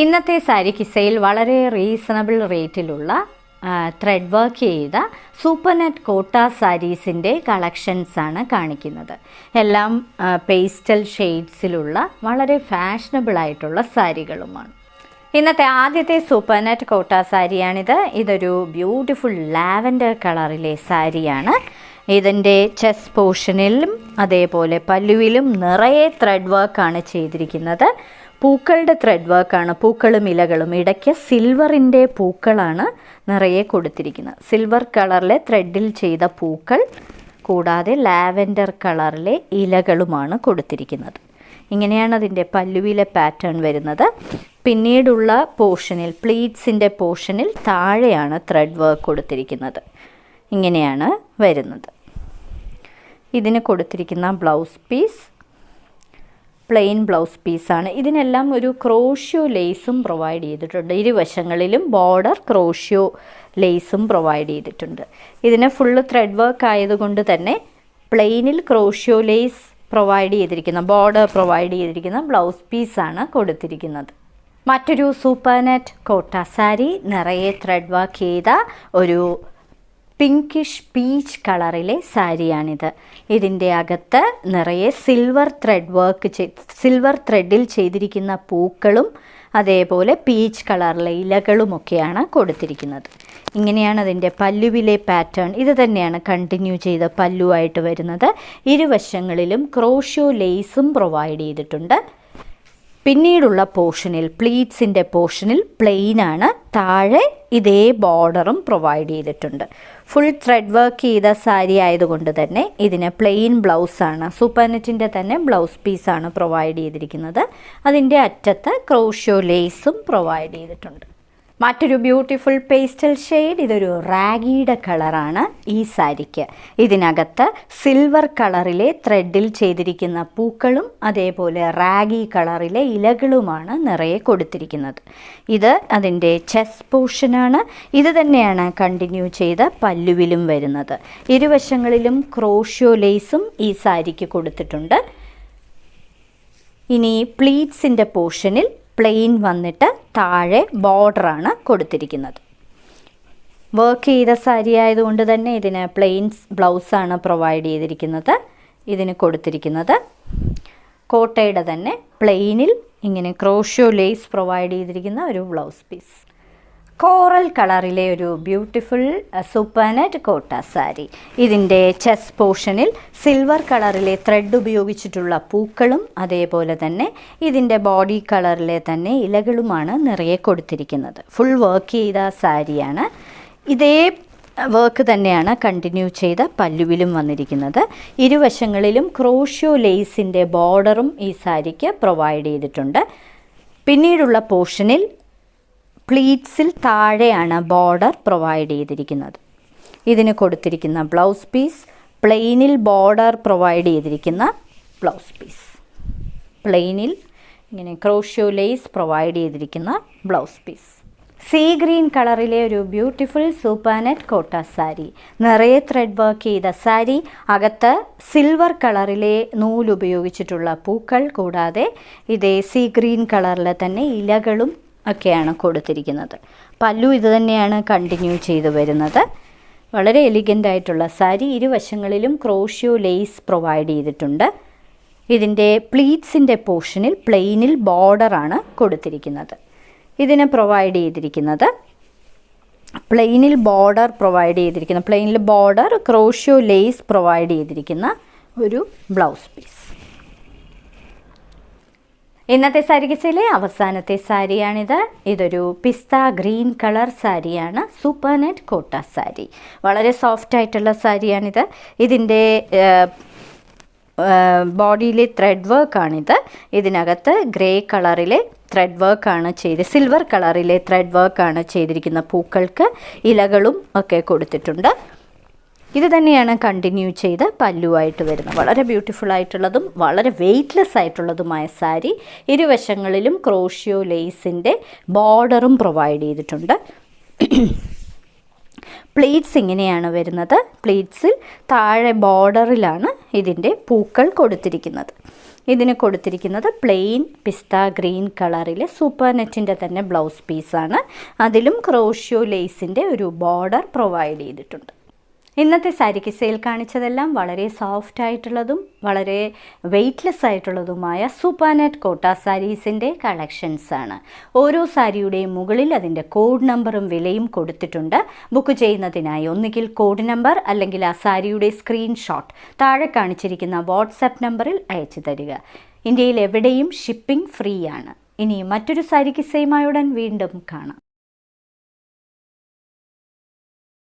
ഇന്നത്തെ സാരി കിസയിൽ വളരെ reasonable റേറ്റിലുള്ള thread work ചെയ്ത സൂപ്പർ നെറ്റ് കോട്ട സാരീസിൻ്റെ കളക്ഷൻസാണ് കാണിക്കുന്നത്. എല്ലാം പേസ്റ്റൽ ഷെയ്ഡ്സിലുള്ള വളരെ ഫാഷനബിൾ ആയിട്ടുള്ള സാരികളുമാണ്. ഇന്നത്തെ ആദ്യത്തെ സൂപ്പർ നെറ്റ് കോട്ട സാരിയാണിത്. ഇതൊരു ബ്യൂട്ടിഫുൾ ലാവൻഡർ കളറിലെ സാരിയാണ്. ഇതിൻ്റെ ചെസ്റ്റ് പോർഷനിലും അതേപോലെ പല്ലുവിലും നിറയെ ത്രെഡ് വർക്കാണ് ചെയ്തിരിക്കുന്നത്. പൂക്കളുടെ ത്രെഡ് വർക്കാണ്, പൂക്കളും ഇലകളും. ഇടയ്ക്ക് സിൽവറിൻ്റെ പൂക്കളാണ് നിറയെ കൊടുത്തിരിക്കുന്നത്. സിൽവർ കളറിലെ ത്രെഡിൽ ചെയ്ത പൂക്കൾ കൂടാതെ ലാവൻഡർ കളറിലെ ഇലകളുമാണ് കൊടുത്തിരിക്കുന്നത്. ഇങ്ങനെയാണ് അതിൻ്റെ പല്ലുവിലെ പാറ്റേൺ വരുന്നത്. പിന്നീടുള്ള പോർഷനിൽ, പ്ലീറ്റ്സിൻ്റെ പോർഷനിൽ താഴെയാണ് ത്രെഡ് വർക്ക് കൊടുത്തിരിക്കുന്നത്. ഇങ്ങനെയാണ് വരുന്നത്. ഇതിന് കൊടുത്തിരിക്കുന്ന ബ്ലൗസ് പീസ് പ്ലെയിൻ ബ്ലൗസ് പീസാണ്. ഇതിനെല്ലാം ഒരു ക്രോഷ്യോ ലേസും പ്രൊവൈഡ് ചെയ്തിട്ടുണ്ട്. ഇരുവശങ്ങളിലും ബോർഡർ ക്രോഷ്യോ ലേസും പ്രൊവൈഡ് ചെയ്തിട്ടുണ്ട്. ഇതിന് ഫുള്ള് ത്രെഡ് വർക്ക് ആയതുകൊണ്ട് തന്നെ പ്ലെയിനിൽ ക്രോഷ്യോ ലേസ് പ്രൊവൈഡ് ചെയ്തിരിക്കുന്ന, ബോർഡർ പ്രൊവൈഡ് ചെയ്തിരിക്കുന്ന ബ്ലൗസ് പീസാണ് കൊടുത്തിരിക്കുന്നത്. മറ്റൊരു സൂപ്പർ നെറ്റ് കോട്ട സാരി, നിറയെ ത്രെഡ് വർക്ക് ചെയ്ത ഒരു പിങ്കിഷ് പീച്ച് കളറിലെ സാരിയാണിത്. ഇതിൻ്റെ അകത്ത് നിറയെ സിൽവർ ത്രെഡിൽ ചെയ്തിരിക്കുന്ന പൂക്കളും അതേപോലെ പീച്ച് കളറിലെ ഇലകളുമൊക്കെയാണ് കൊടുത്തിരിക്കുന്നത്. ഇങ്ങനെയാണ് അതിൻ്റെ പല്ലുവിലെ പാറ്റേൺ. ഇത് തന്നെയാണ് കണ്ടിന്യൂ ചെയ്ത പല്ലുവായിട്ട് വരുന്നത്. ഇരുവശങ്ങളിലും ക്രോഷ്യോ ലേസും പ്രൊവൈഡ് ചെയ്തിട്ടുണ്ട്. പിന്നീടുള്ള പോർഷനിൽ, പ്ലീറ്റ്സിൻ്റെ പോർഷനിൽ പ്ലെയിനാണ്. താഴെ ഇതേ ബോർഡറും പ്രൊവൈഡ് ചെയ്തിട്ടുണ്ട്. ഫുൾ ത്രെഡ് വർക്ക് ചെയ്ത സാരി ആയതുകൊണ്ട് തന്നെ ഇതിന് പ്ലെയിൻ ബ്ലൗസാണ്. സൂപ്പർ നെറ്റിൻ്റെ തന്നെ ബ്ലൗസ് പീസാണ് പ്രൊവൈഡ് ചെയ്തിരിക്കുന്നത്. അതിൻ്റെ അറ്റത്ത് ക്രോഷ്യോ ലേസും പ്രൊവൈഡ് ചെയ്തിട്ടുണ്ട്. മറ്റൊരു ബ്യൂട്ടിഫുൾ പേസ്റ്റൽ ഷെയ്ഡ്. ഇതൊരു റാഗിയുടെ കളറാണ് ഈ സാരിക്ക്. ഇതിനകത്ത് സിൽവർ കളറിലെ ത്രെഡിൽ ചെയ്തിരിക്കുന്ന പൂക്കളും അതേപോലെ റാഗി കളറിലെ ഇലകളുമാണ് നിറയെ കൊടുത്തിരിക്കുന്നത്. ഇത് അതിൻ്റെ ചെസ്റ്റ് പോർഷനാണ്. ഇത് തന്നെയാണ് കണ്ടിന്യൂ ചെയ്ത് പല്ലുവിലും വരുന്നത്. ഇരുവശങ്ങളിലും ക്രോഷ്യോ ലേസും ഈ സാരിക്ക് കൊടുത്തിട്ടുണ്ട്. ഇനി പ്ലീറ്റ്സിൻ്റെ പോർഷനിൽ പ്ലെയിൻ വന്നിട്ട് താഴെ ബോർഡറാണ് കൊടുത്തിരിക്കുന്നത്. വർക്ക് ചെയ്ത സാരി ആയതുകൊണ്ട് തന്നെ ഇതിന് പ്ലെയിൻ ബ്ലൗസാണ് പ്രൊവൈഡ് ചെയ്തിരിക്കുന്നത്. ഇതിന് കൊടുത്തിരിക്കുന്നത് കോട്ടയുടെ തന്നെ പ്ലെയിനിൽ ഇങ്ങനെ ക്രോഷ്യോ ലേസ് പ്രൊവൈഡ് ചെയ്തിരിക്കുന്ന ഒരു ബ്ലൗസ് പീസ്. കോറൽ കളറിലെ ഒരു ബ്യൂട്ടിഫുൾ സൂപ്പർ നെറ്റ് കോട്ട സാരി. ഇതിൻ്റെ ചെസ്റ്റ് പോർഷനിൽ സിൽവർ കളറിലെ ത്രെഡ് ഉപയോഗിച്ചിട്ടുള്ള പൂക്കളും അതേപോലെ തന്നെ ഇതിൻ്റെ ബോഡി കളറിലെ തന്നെ ഇലകളുമാണ് നിറയെ കൊടുത്തിരിക്കുന്നത്. ഫുൾ വർക്ക് ചെയ്ത സാരിയാണ്. ഇതേ വർക്ക് തന്നെയാണ് കണ്ടിന്യൂ ചെയ്ത പല്ലുവിലും വന്നിരിക്കുന്നത്. ഇരുവശങ്ങളിലും ക്രോഷ്യോ ലേസിൻ്റെ ബോർഡറും ഈ സാരിക്ക് പ്രൊവൈഡ് ചെയ്തിട്ടുണ്ട്. പിന്നീടുള്ള പോർഷനിൽ പ്ലീറ്റ്സിൽ താഴെയാണ് ബോർഡർ പ്രൊവൈഡ് ചെയ്തിരിക്കുന്നത്. ഇതിന് കൊടുത്തിരിക്കുന്ന ബ്ലൗസ് പീസ് പ്ലെയിനിൽ ബോർഡർ പ്രൊവൈഡ് ചെയ്തിരിക്കുന്ന ബ്ലൗസ് പീസ്. പ്ലെയിനിൽ ഇങ്ങനെ ക്രോഷ്യോ ലേസ് പ്രൊവൈഡ് ചെയ്തിരിക്കുന്ന ബ്ലൗസ് പീസ്. സീ ഗ്രീൻ കളറിലെ ഒരു ബ്യൂട്ടിഫുൾ സൂപ്പർ നെറ്റ് കോട്ട സാരി. നിറയെ ത്രെഡ് വർക്ക് ചെയ്ത സാരി. അകത്ത് സിൽവർ കളറിലെ നൂലുപയോഗിച്ചിട്ടുള്ള പൂക്കൾ കൂടാതെ ഇതേ സീ ഗ്രീൻ കളറിലെ തന്നെ ഇലകളും ഒക്കെയാണ് കൊടുത്തിരിക്കുന്നത്. പല്ലു ഇത് തന്നെയാണ് കണ്ടിന്യൂ ചെയ്ത് വരുന്നത്. വളരെ എലിഗൻ്റ് ആയിട്ടുള്ള സാരി. ഇരുവശങ്ങളിലും ക്രോഷ്യോ ലേസ് പ്രൊവൈഡ് ചെയ്തിട്ടുണ്ട്. ഇതിൻ്റെ പ്ലീറ്റ്സിൻ്റെ പോർഷനിൽ പ്ലെയിനിൽ ബോർഡറാണ് കൊടുത്തിരിക്കുന്നത്. ഇതിന് പ്രൊവൈഡ് ചെയ്തിരിക്കുന്നത് പ്ലെയിനിൽ ബോർഡർ ക്രോഷ്യോ ലേസ് പ്രൊവൈഡ് ചെയ്തിരിക്കുന്ന ഒരു ബ്ലൗസ് പീസ്. ഇന്നത്തെ സാരി കിസയിലെ അവസാനത്തെ സാരിയാണിത്. ഇതൊരു പിസ്ത ഗ്രീൻ കളർ സാരിയാണ്. സൂപ്പർ നെറ്റ് കോട്ട സാരി. വളരെ സോഫ്റ്റ് ആയിട്ടുള്ള സാരിയാണിത്. ഇതിൻ്റെ ബോഡിയിലെ ത്രെഡ് വർക്കാണിത്. ഇതിനകത്ത് ഗ്രേ കളറിലെ ത്രെഡ് വർക്കാണ് സിൽവർ കളറിലെ ത്രെഡ് വർക്കാണ് ചെയ്തിരിക്കുന്ന. പൂക്കൾക്ക് ഇലകളും ഒക്കെ കൊടുത്തിട്ടുണ്ട്. ഇത് തന്നെയാണ് കണ്ടിന്യൂ ചെയ്ത് പല്ലുവായിട്ട് വരുന്നത്. വളരെ ബ്യൂട്ടിഫുൾ ആയിട്ടുള്ളതും വളരെ വെയ്റ്റ്ലെസ് ആയിട്ടുള്ളതുമായ സാരി. ഇരുവശങ്ങളിലും ക്രോഷ്യോ ലേസിൻ്റെ ബോർഡറും പ്രൊവൈഡ് ചെയ്തിട്ടുണ്ട്. പ്ലീറ്റ്സ് ഇങ്ങനെയാണ് വരുന്നത്. പ്ലീറ്റ്സിൽ താഴെ ബോർഡറിലാണ് ഇതിൻ്റെ പൂക്കൾ കൊടുത്തിരിക്കുന്നത്. ഇതിന് കൊടുത്തിരിക്കുന്നത് പ്ലെയിൻ പിസ്ത ഗ്രീൻ കളറിലെ സൂപ്പർ നെറ്റിൻ്റെ തന്നെ ബ്ലൗസ് പീസാണ്. അതിലും ക്രോഷ്യോ ലേസിൻ്റെ ഒരു ബോർഡർ പ്രൊവൈഡ് ചെയ്തിട്ടുണ്ട്. ഇന്നത്തെ സാരി കിസയിൽ കാണിച്ചതെല്ലാം വളരെ സോഫ്റ്റ് ആയിട്ടുള്ളതും വളരെ വെയ്റ്റ്ലെസ് ആയിട്ടുള്ളതുമായ സൂപ്പർ നെറ്റ് കോട്ട സാരീസിൻ്റെ കളക്ഷൻസാണ്. ഓരോ സാരിയുടെയും മുകളിൽ അതിൻ്റെ കോഡ് നമ്പറും വിലയും കൊടുത്തിട്ടുണ്ട്. ബുക്ക് ചെയ്യുന്നതിനായി ഒന്നുകിൽ കോഡ് നമ്പർ അല്ലെങ്കിൽ ആ സാരിയുടെ സ്ക്രീൻഷോട്ട് താഴെ കാണിച്ചിരിക്കുന്ന വാട്സാപ്പ് നമ്പറിൽ അയച്ചു തരിക. ഇന്ത്യയിൽ എവിടെയും ഷിപ്പിംഗ് ഫ്രീ ആണ്. ഇനി മറ്റൊരു സാരി കിസയുമായി ഉടൻ വീണ്ടും കാണാം.